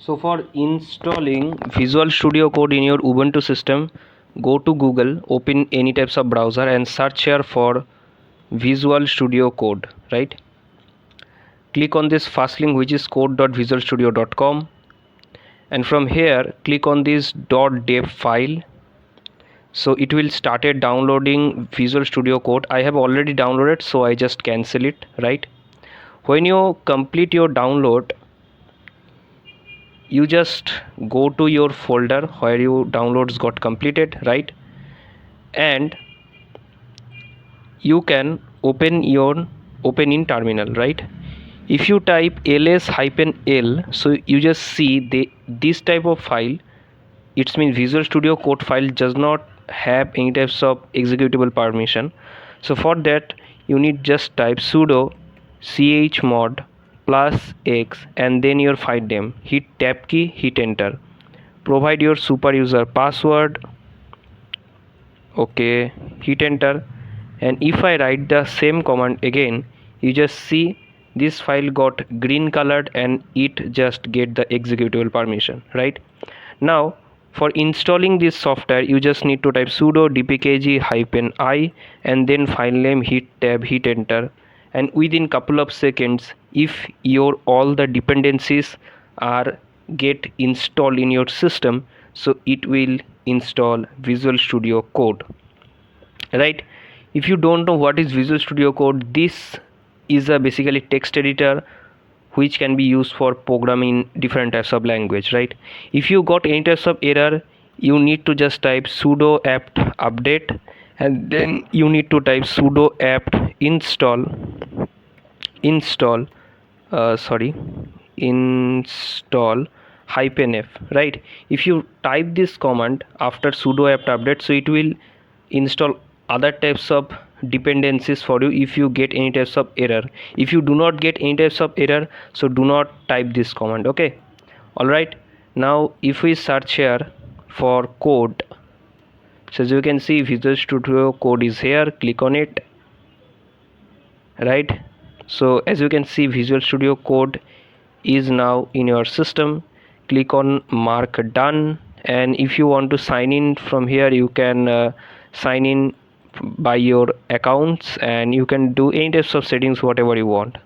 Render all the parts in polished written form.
So for installing Visual Studio Code in your Ubuntu system, go to Google, open any types of browser and search here for Visual Studio Code, right? Click on this first link, which is code.visualstudio.com, and from here click on this .deb file. So it will started downloading Visual Studio Code. I have already downloaded, so I just cancel it, right? When you complete your download, you just go to your folder where your downloads got completed, right? And you can open in terminal, right? If you type ls-l, so you just see this type of file. It means Visual Studio Code file does not have any types of executable permission. So for that you need just type sudo chmod +x and then your file name, hit tab key, hit enter, provide your super user password, okay, hit enter. And if I write the same command again, you just see this file got green colored and it just get the executable permission, right? Now for installing this software, you just need to type sudo dpkg-i and then file name, hit tab, hit enter, and within couple of seconds, if your all the dependencies are get installed in your system, so it will install Visual Studio Code, right? If you don't know what is Visual Studio Code, this is a basically text editor which can be used for programming different types of language, right? If you got any types of error, you need to just type sudo apt update and then you need to type sudo apt install -f, right? If you type this command after sudo apt update, so it will install other types of dependencies for you if you get any types of error. If you do not get any types of error, so do not type this command, okay? All right, now if we search here for code, so as you can see Visual Studio Code is here, click on it, right? So as you can see Visual Studio Code is now in your system. Click on mark done, and if you want to sign in from here, you can sign in by your accounts and you can do any types of settings whatever you want.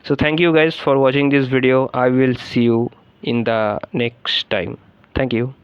So thank you guys for watching this video. I will see you in the next time. Thank you.